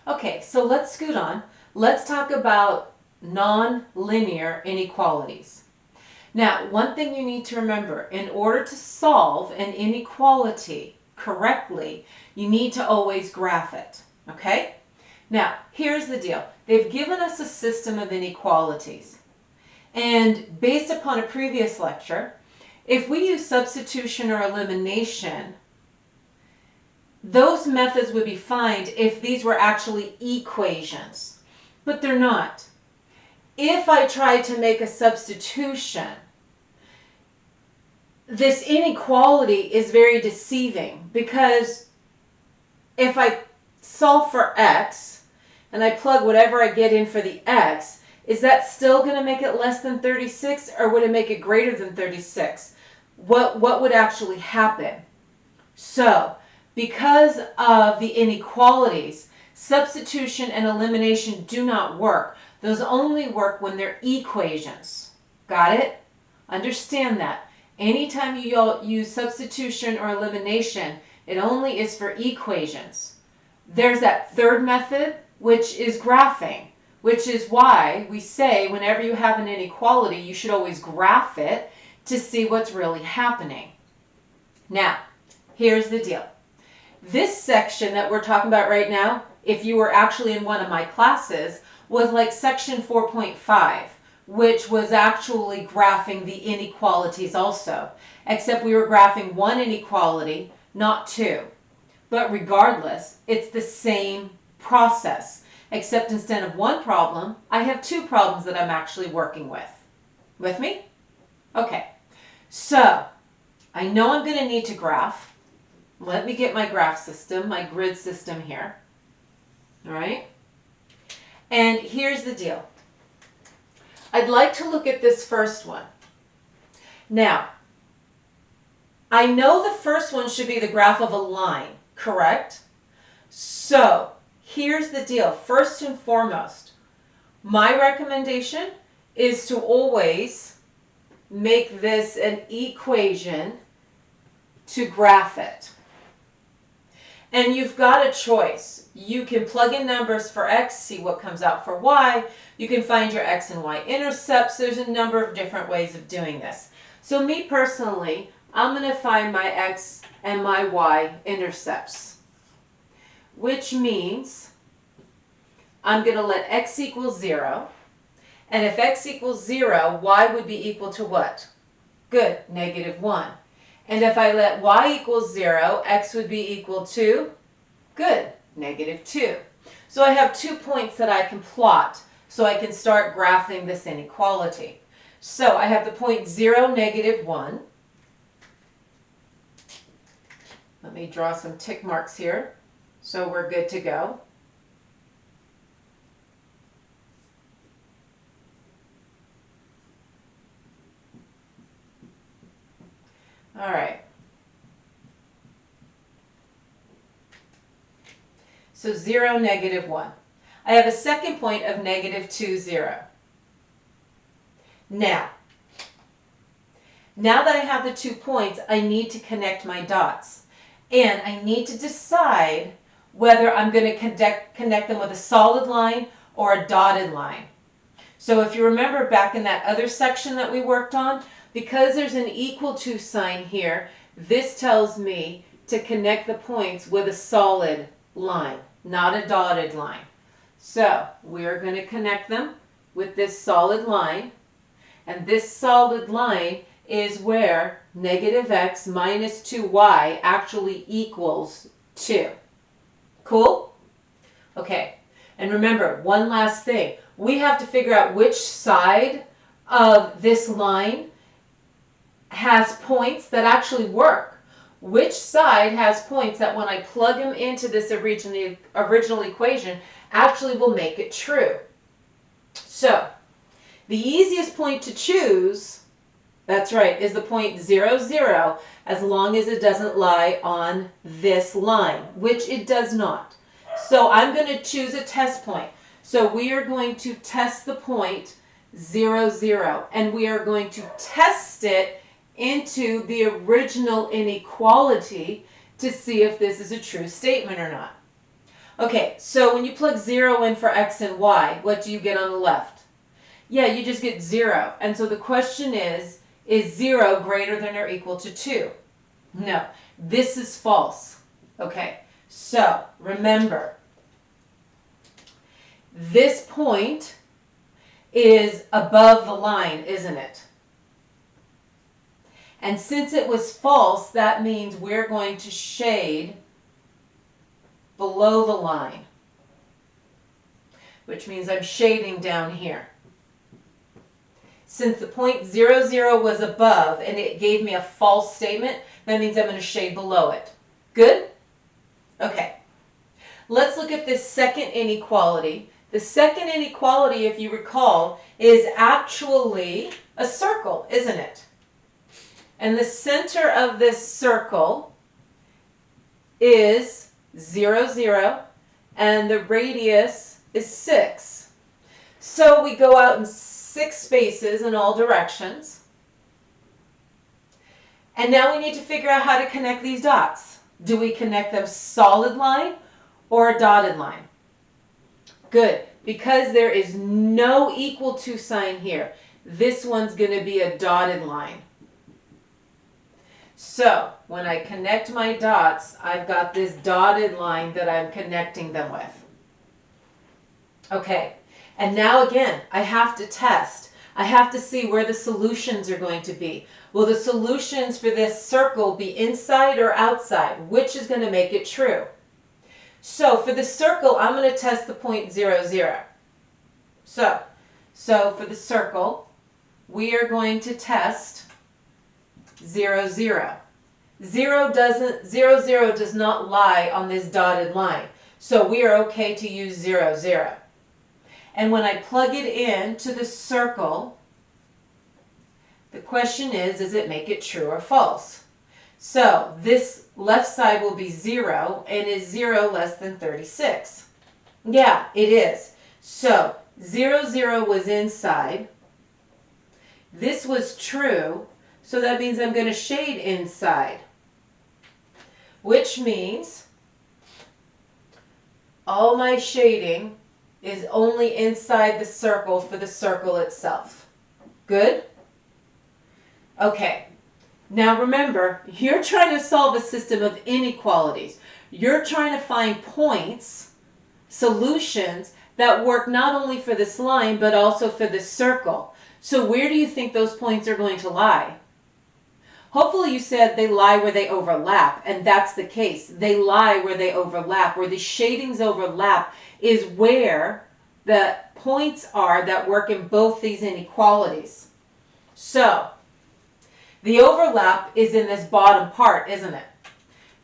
Okay, so let's scoot on. Let's talk about non-linear inequalities. Now, one thing you need to remember, in order to solve an inequality correctly, you need to always graph it, okay? Now, here's the deal. They've given us a system of inequalities. And based upon a previous lecture, if we use substitution or elimination, those methods would be fine if these were actually equations, but they're not. If I try to make a substitution, this inequality is very deceiving because if I solve for x and I plug whatever I get in for the x, is that still going to make it less than 36 or would it make it greater than 36? What would actually happen? So, because of the inequalities, substitution and elimination do not work. Those only work when they're equations. Got it? Understand that. Anytime you use substitution or elimination, it only is for equations. There's that third method, which is graphing, which is why we say whenever you have an inequality, you should always graph it to see what's really happening. Now, here's the deal. This section that we're talking about right now, if you were actually in one of my classes, was like section 4.5, which was actually graphing the inequalities also, except we were graphing one inequality, not two. But regardless, it's the same process, except instead of one problem, I have two problems that I'm actually working with. With me? Okay, so I know I'm going to need to graph. Let me get my graph system, my grid system here. All right? And here's the deal. I'd like to look at this first one. Now, I know the first one should be the graph of a line, correct? So, here's the deal. First and foremost, my recommendation is to always make this an equation to graph it. And you've got a choice. You can plug in numbers for x, see what comes out for y. You can find your x and y intercepts. There's a number of different ways of doing this. So me personally, I'm going to find my x and my y intercepts, which means I'm going to let x equal 0. And if x equals 0, y would be equal to what? Good, -1. And if I let y equals 0, x would be equal to, good, -2. So I have 2 points that I can plot so I can start graphing this inequality. So I have the point 0, -1. Let me draw some tick marks here so we're good to go. All right. So 0, -1. I have a second point of -2, 0. Now that I have the 2 points, I need to connect my dots. And I need to decide whether I'm going to connect them with a solid line or a dotted line. So if you remember back in that other section that we worked on, because there's an equal to sign here, this tells me to connect the points with a solid line, not a dotted line. So we're going to connect them with this solid line. And this solid line is where -x minus 2y actually equals 2. Cool? Okay. And remember, one last thing. We have to figure out which side of this line has points that actually work. Which side has points that when I plug them into this original equation actually will make it true. So, the easiest point to choose, that's right, is the point 0, 0, as long as it doesn't lie on this line, which it does not. So I'm going to choose a test point. So we are going to test the point 0, 0, and we are going to test it into the original inequality to see if this is a true statement or not. Okay, so when you plug 0 in for x and y, what do you get on the left? Yeah, you just get 0. And so the question is 0 greater than or equal to 2? No, this is false. Okay, so remember, this point is above the line, isn't it? And since it was false, that means we're going to shade below the line, which means I'm shading down here. Since the point 0, 0 was above and it gave me a false statement, that means I'm going to shade below it. Good? Okay. Let's look at this second inequality. The second inequality, if you recall, is actually a circle, isn't it? And the center of this circle is 0, 0, and the radius is 6. So we go out in 6 spaces in all directions. And now we need to figure out how to connect these dots. Do we connect them solid line or a dotted line? Good, because there is no equal to sign here. This one's going to be a dotted line. So when I connect my dots, I've got this dotted line that I'm connecting them with. Okay, and now again, I have to test. I have to see where the solutions are going to be. Will the solutions for this circle be inside or outside? Which is going to make it true? So for the circle, I'm going to test the point 0, 0. So for the circle, we are going to test 0, 0. 0, 0 does not lie on this dotted line. So we are okay to use 0, 0. And when I plug it into the circle, the question is, does it make it true or false? So this left side will be 0, and is 0 less than 36? Yeah, it is. So 0, 0 was inside. This was true, so that means I'm going to shade inside, which means all my shading is only inside the circle for the circle itself. Good? Okay. Now remember, you're trying to solve a system of inequalities. You're trying to find points, solutions, that work not only for this line, but also for this circle. So where do you think those points are going to lie? Hopefully you said they lie where they overlap, and that's the case. They lie where they overlap. Where the shadings overlap is where the points are that work in both these inequalities. So the overlap is in this bottom part, isn't it?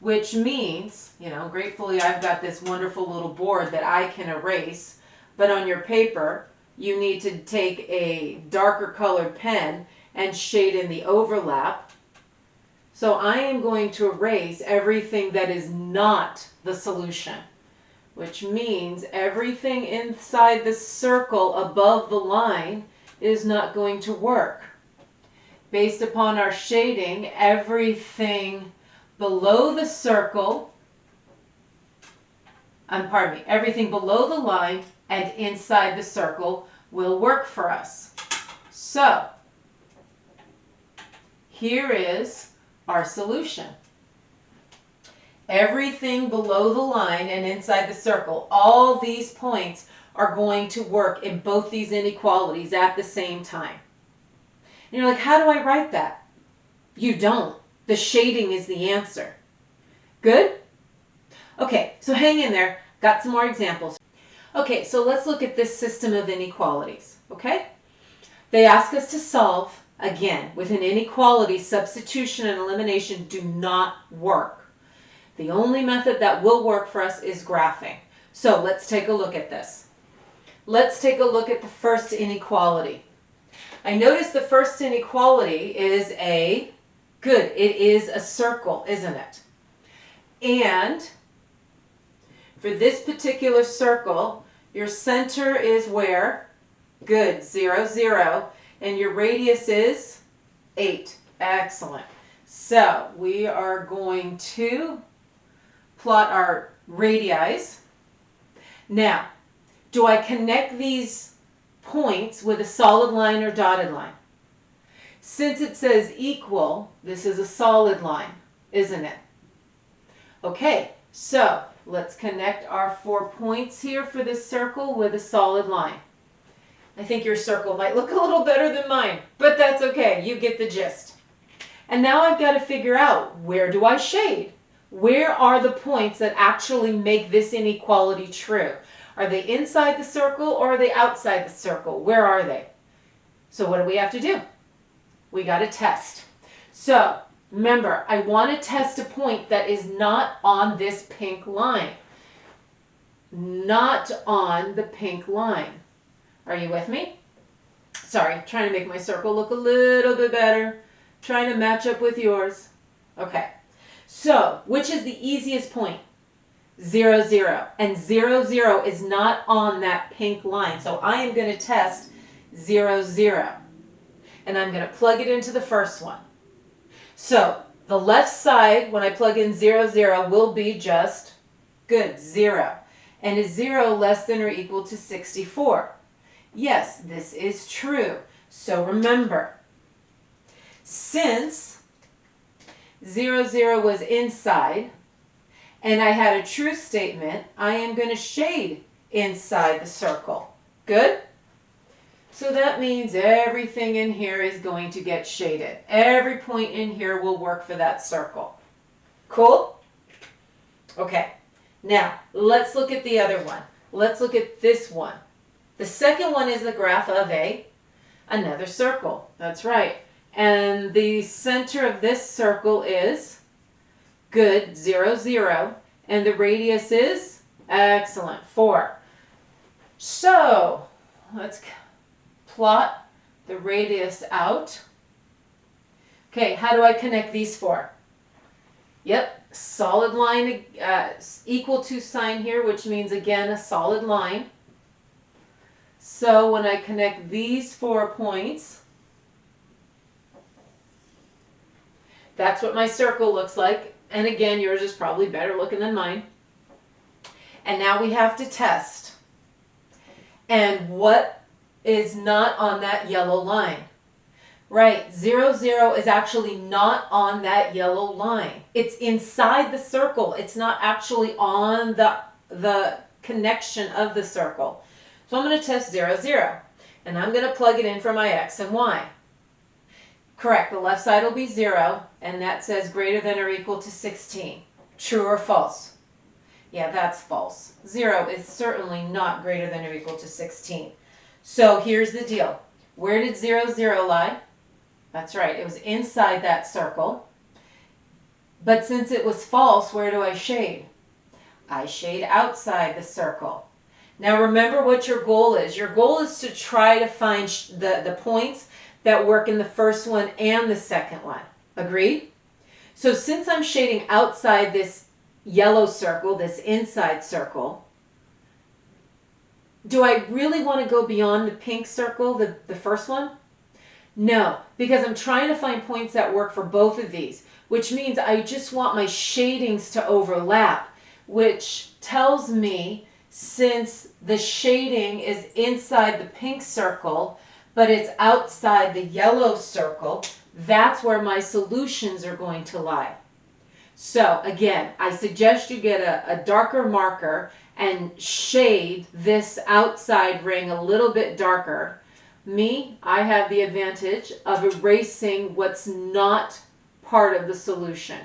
Which means, gratefully I've got this wonderful little board that I can erase, but on your paper you need to take a darker colored pen and shade in the overlap. So I am going to erase everything that is not the solution, which means everything inside the circle above the line is not going to work. Based upon our shading, everything below the circle, everything below the line and inside the circle will work for us. So here is our solution. Everything below the line and inside the circle, all these points are going to work in both these inequalities at the same time. And you're like, how do I write that? You don't. The shading is the answer. Good? Okay, so hang in there. Got some more examples. Okay, so let's look at this system of inequalities, okay? They ask us to solve, again, with an inequality, substitution and elimination do not work. The only method that will work for us is graphing. So let's take a look at this. Let's take a look at the first inequality. I notice the first inequality is it is a circle, isn't it? And for this particular circle, your center is where? Good, 0, 0. And your radius is 8. Excellent. So we are going to plot our radii. Now, do I connect these points with a solid line or dotted line? Since it says equal, this is a solid line, isn't it? Okay, so let's connect our 4 points here for this circle with a solid line. I think your circle might look a little better than mine, but that's okay, you get the gist. And now I've got to figure out, where do I shade? Where are the points that actually make this inequality true? Are they inside the circle or are they outside the circle? Where are they? So what do we have to do? We got to test. So remember, I want to test a point that is not on this pink line. Not on the pink line. Are you with me? Sorry, trying to make my circle look a little bit better. Trying to match up with yours. Okay, so which is the easiest point? 0, 0. And 0, 0 is not on that pink line. So I am going to test 0, 0. And I'm going to plug it into the first one. So the left side, when I plug in 0, 0, will be just, good, 0. And is 0 less than or equal to 64? Yes, this is true. So remember, since 0, 0 was inside, and I had a true statement, I am going to shade inside the circle. Good? So that means everything in here is going to get shaded. Every point in here will work for that circle. Cool? Okay. Now, let's look at the other one. Let's look at this one. The second one is the graph of another circle. That's right. And the center of this circle is, good, 0, 0. And the radius is, excellent, 4. So, let's plot the radius out. Okay, how do I connect these 4? Yep, solid line, equal to sign here, which means, again, a solid line. So when I connect these 4 points, that's what my circle looks like. And again, yours is probably better looking than mine. And now we have to test. And what is not on that yellow line? Right, 0, 0 is actually not on that yellow line. It's inside the circle. It's not actually on the connection of the circle. So I'm going to test 0, 0. And I'm going to plug it in for my x and y. Correct, the left side will be 0, and that says greater than or equal to 16. True or false? Yeah, that's false. 0 is certainly not greater than or equal to 16. So here's the deal. Where did 0, 0 lie? That's right, it was inside that circle. But since it was false, where do I shade? I shade outside the circle. Now remember what your goal is. Your goal is to try to find the points that work in the first one and the second one. Agreed? So since I'm shading outside this yellow circle, this inside circle, do I really want to go beyond the pink circle, the first one? No, because I'm trying to find points that work for both of these, which means I just want my shadings to overlap, which tells me since the shading is inside the pink circle, but it's outside the yellow circle, that's where my solutions are going to lie. So again, I suggest you get a darker marker and shade this outside ring a little bit darker. Me, I have the advantage of erasing what's not part of the solution,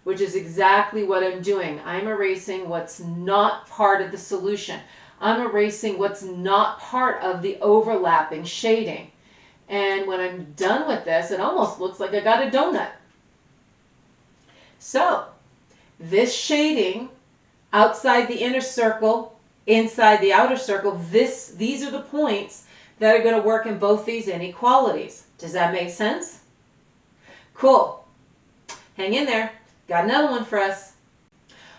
which is exactly what I'm doing. I'm erasing what's not part of the solution. I'm erasing what's not part of the overlapping shading. And when I'm done with this, it almost looks like I got a donut. So, this shading outside the inner circle, inside the outer circle, these are the points that are going to work in both these inequalities. Does that make sense? Cool. Hang in there. Got another one for us.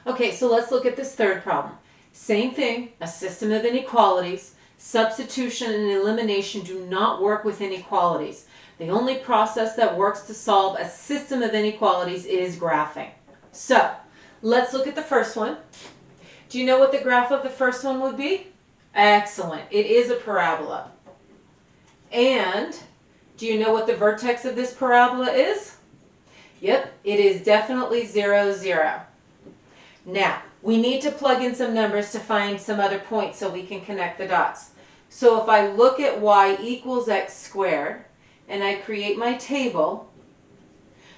Okay, so let's look at this third problem. Same thing, a system of inequalities. Substitution and elimination do not work with inequalities. The only process that works to solve a system of inequalities is graphing. So, let's look at the first one. Do you know what the graph of the first one would be? Excellent. It is a parabola. And do you know what the vertex of this parabola is? Yep, it is definitely 0, 0. Now, we need to plug in some numbers to find some other points so we can connect the dots. So if I look at y equals x squared, and I create my table,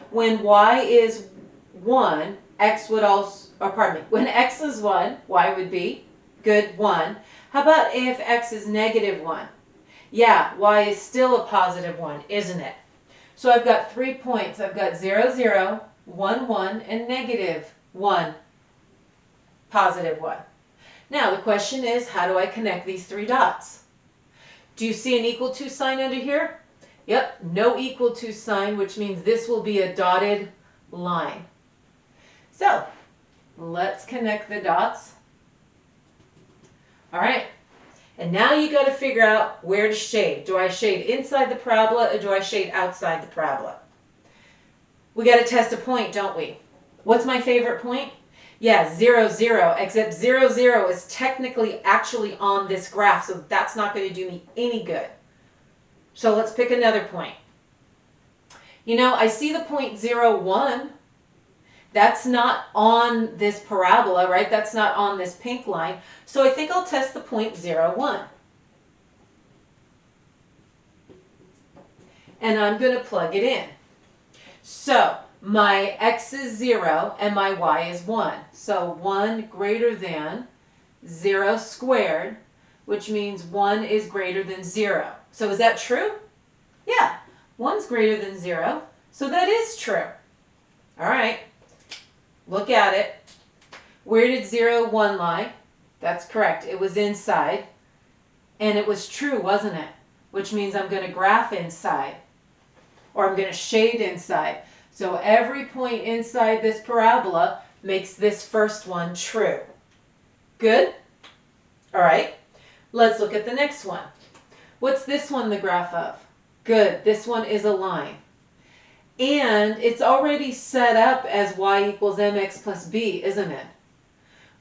when y is 1, x would also, or pardon me, when x is 1, y would be, good, 1. How about if x is negative 1? Yeah, y is still a positive 1, isn't it? So I've got 3 points. I've got 0, 0, 1, 1, and negative 1, positive 1. Now the question is, how do I connect these 3 dots? Do you see an equal to sign under here? Yep, no equal to sign, which means this will be a dotted line. So let's connect the dots. All right, and now you got to figure out where to shade. Do I shade inside the parabola or do I shade outside the parabola? We got to test a point, don't we? What's my favorite point? Yeah, 0, 0, except 0, 0 is technically actually on this graph, so that's not going to do me any good. So let's pick another point. You know, I see the point 0, 1. That's not on this parabola, right? That's not on this pink line. So I think I'll test the point 0, 1. And I'm going to plug it in. So my x is 0 and my y is 1. So 1 greater than 0 squared, which means 1 is greater than 0. So is that true? Yeah, 1's greater than 0. So that is true. All right, look at it. Where did 0, 1 lie? That's correct. It was inside. And it was true, wasn't it? Which means I'm going to graph inside. Or I'm going to shade inside. So every point inside this parabola makes this first one true. Good? All right. Let's look at the next one. What's this one the graph of? Good. This one is a line. And it's already set up as y equals mx plus b, isn't it?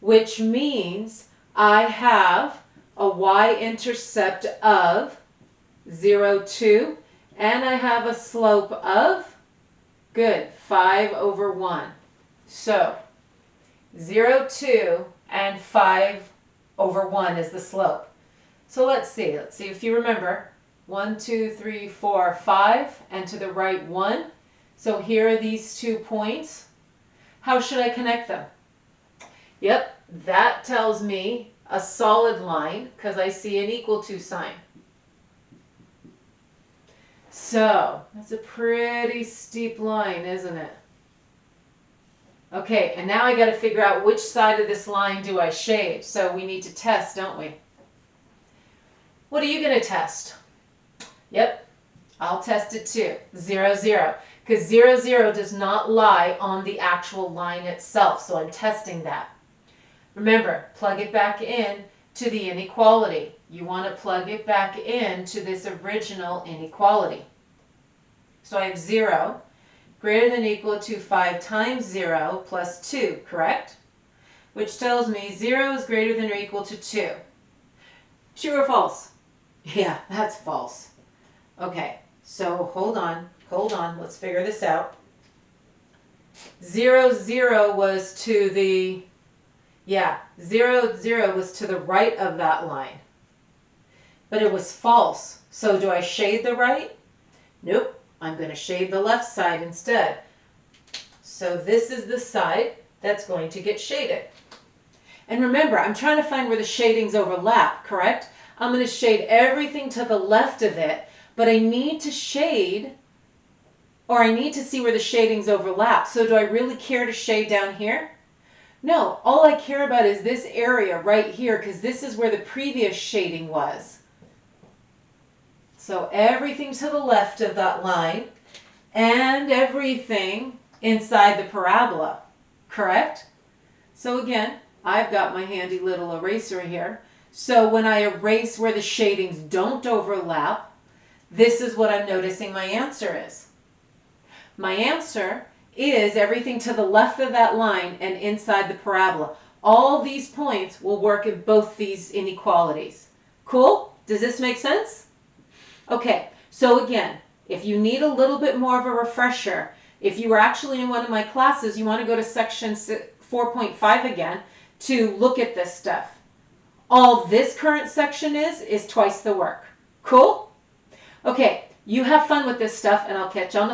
Which means I have a y-intercept of 0, 2, and I have a slope of, good, 5 over 1. So 0, 2, and 5 over 1 is the slope. So let's see if you remember. 1, 2, 3, 4, 5, and to the right 1. So here are these 2 points. How should I connect them? Yep, that tells me a solid line because I see an equal to sign. So that's a pretty steep line, isn't it? Okay, and now I got to figure out which side of this line do I shade. So we need to test, don't we? What are you going to test? Yep, I'll test it too. 0, 0. Because 0, 0 does not lie on the actual line itself. So I'm testing that. Remember, plug it back in to the inequality. You want to plug it back in to this original inequality. So I have 0 greater than or equal to 5 times 0 plus 2, correct? Which tells me 0 is greater than or equal to 2. True or false? Yeah, that's false. Okay, so hold on, let's figure this out. 0, 0 was to the, 0, 0 was to the right of that line. But it was false. So do I shade the right? Nope, I'm going to shade the left side instead. So this is the side that's going to get shaded. And remember, I'm trying to find where the shadings overlap, correct? I'm going to shade everything to the left of it, but I need to shade, or I need to see where the shadings overlap. So do I really care to shade down here? No, all I care about is this area right here, because this is where the previous shading was. So everything to the left of that line, and everything inside the parabola, correct? So again, I've got my handy little eraser here. So when I erase where the shadings don't overlap, this is what I'm noticing my answer is. My answer is everything to the left of that line and inside the parabola. all these points will work in both these inequalities. Cool? Does this make sense? Okay, so again, if you need a little bit more of a refresher, if you were actually in one of my classes, you want to go to section 4.5 again to look at this stuff. All this current section is twice the work. Cool? Okay, you have fun with this stuff, and I'll catch you on the